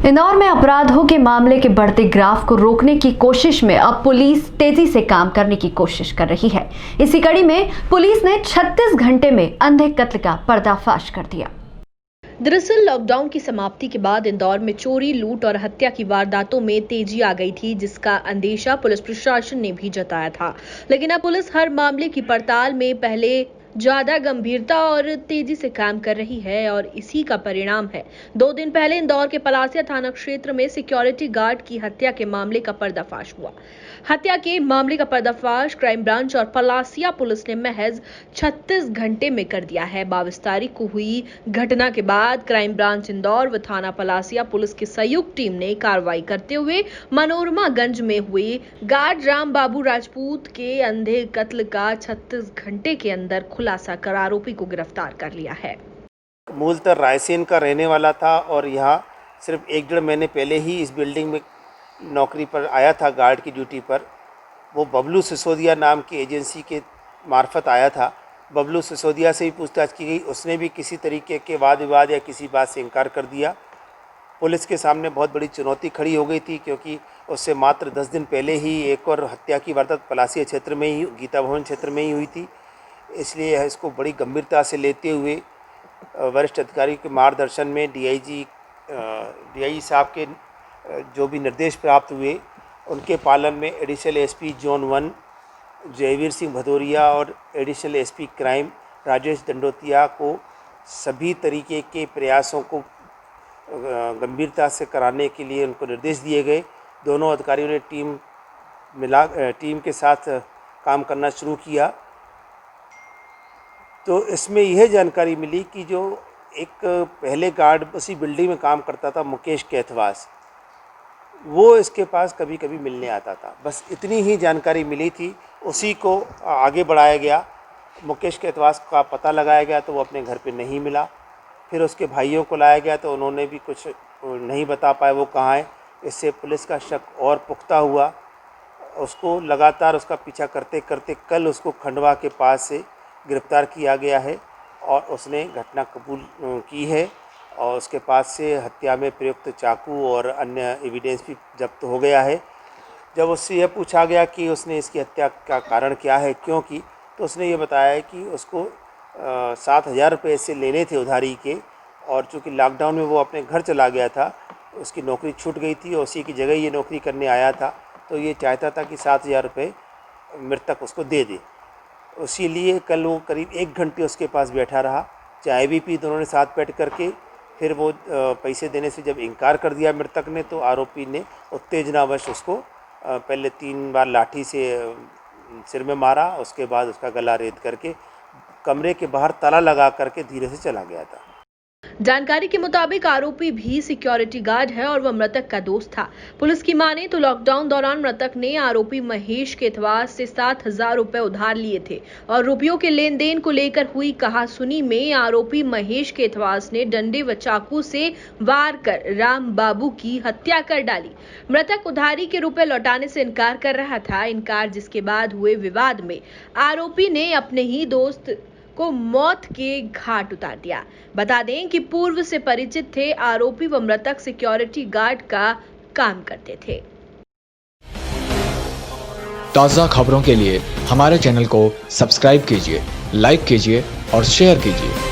इंदौर में अपराधों के मामले के बढ़ते ग्राफ को रोकने की कोशिश में अब पुलिस तेजी से काम करने की कोशिश कर रही है। इसी कड़ी में पुलिस ने 36 घंटे में अंधे कत्ल का पर्दाफाश कर दिया। दरअसल लॉकडाउन की समाप्ति के बाद इंदौर में चोरी, लूट और हत्या की वारदातों में तेजी आ गई थी, जिसका अंदेशा पुलिस प्रशासन ने भी जताया था। लेकिन अब पुलिस हर मामले की पड़ताल में पहले ज्यादा गंभीरता और तेजी से काम कर रही है और इसी का परिणाम है 2 दिन पहले इंदौर के पलासिया थाना क्षेत्र में सिक्योरिटी गार्ड की हत्या के मामले का पर्दाफाश हुआ। हत्या के मामले का पर्दाफाश क्राइम ब्रांच और पलासिया पुलिस ने महज 36 घंटे में कर दिया है। 22 तारीख को हुई घटना के बाद क्राइम ब्रांच इंदौर व थाना पलासिया पुलिस की संयुक्त टीम ने कार्रवाई करते हुए मनोरमागंज में हुई गार्ड राम बाबू राजपूत के अंधे कत्ल का 36 घंटे के अंदर खुलासा कर आरोपी को गिरफ्तार कर लिया है। मूलतः रायसेन का रहने वाला था और यहाँ सिर्फ 1-1.5 महीने पहले ही इस बिल्डिंग में नौकरी पर आया था, गार्ड की ड्यूटी पर। वो बबलू सिसोदिया नाम की एजेंसी के मार्फत आया था। बबलू सिसोदिया से भी पूछताछ की गई, उसने भी किसी तरीके के वाद विवाद या किसी बात से इनकार कर दिया। पुलिस के सामने बहुत बड़ी चुनौती खड़ी हो गई थी, क्योंकि उससे मात्र 10 दिन पहले ही एक और हत्या की वारदात पलासिया क्षेत्र में ही, गीता भवन क्षेत्र में ही हुई थी। इसलिए इसको बड़ी गंभीरता से लेते हुए वरिष्ठ अधिकारी के मार्गदर्शन में डीआईजी साहब के जो भी निर्देश प्राप्त हुए, उनके पालन में additional SP zone 1 Jaiveer Singh Bhadauria और additional SP crime Rajesh Dandotiya को सभी तरीके के प्रयासों को गंभीरता से कराने के लिए उनको निर्देश दिए गए। दोनों अधिकारियों ने टीम के साथ काम करना शुरू किया। तो इसमें यह जानकारी मिली कि जो एक पहले गार्ड उसी बिल्डिंग में काम करता था, मुकेश कैथवास, वो इसके पास कभी कभी मिलने आता था। बस इतनी ही जानकारी मिली थी, उसी को आगे बढ़ाया गया। मुकेश कैथवास का पता लगाया गया तो वो अपने घर पे नहीं मिला। फिर उसके भाइयों को लाया गया तो उन्होंने भी कुछ नहीं बता पाए वो कहाँ है। इससे पुलिस का शक और पुख्ता हुआ। उसको लगातार उसका पीछा करते करते कल उसको खंडवा के पास से गिरफ्तार किया गया है और उसने घटना कबूल की है और उसके पास से हत्या में प्रयुक्त चाकू और अन्य एविडेंस भी जब्त हो गया है। जब उससे यह पूछा गया कि उसने इसकी हत्या का कारण क्या है, क्यों की, तो उसने ये बताया है कि उसको 7,000 रुपये से लेने थे उधारी के, और चूँकि लॉकडाउन में वो अपने घर चला गया था, उसकी नौकरी छूट गई थी और उसी की जगह ये नौकरी करने आया था, तो ये चाहता था कि 7,000 रुपये मृतक उसको दे दे। इसीलिए कल वो करीब 1 घंटे उसके पास बैठा रहा, चाय भी पी दोनों ने साथ बैठ करके। फिर वो पैसे देने से जब इनकार कर दिया मृतक ने, तो आरोपी ने उत्तेजनावश उसको पहले 3 बार लाठी से सिर में मारा, उसके बाद उसका गला रेत करके कमरे के बाहर ताला लगा करके धीरे से चला गया था। जानकारी के मुताबिक आरोपी भी सिक्योरिटी गार्ड है और वह मृतक का दोस्त था। पुलिस की माने तो लॉकडाउन दौरान मृतक ने आरोपी महेश कैथवास से 7,000 रुपए उधार लिए थे और रुपयों के लेन देन को लेकर हुई कहासुनी में आरोपी महेश कैथवास ने डंडे व चाकू से वार कर राम बाबू की हत्या कर डाली। मृतक उधारी के रुपए लौटाने से इनकार कर रहा था। इनकार जिसके बाद हुए विवाद में आरोपी ने अपने ही दोस्त को मौत के घाट उतार दिया। बता दें कि पूर्व से परिचित थे। आरोपी व मृतक सिक्योरिटी गार्ड का काम करते थे। ताज़ा खबरों के लिए हमारे चैनल को सब्सक्राइब कीजिए, लाइक कीजिए और शेयर कीजिए।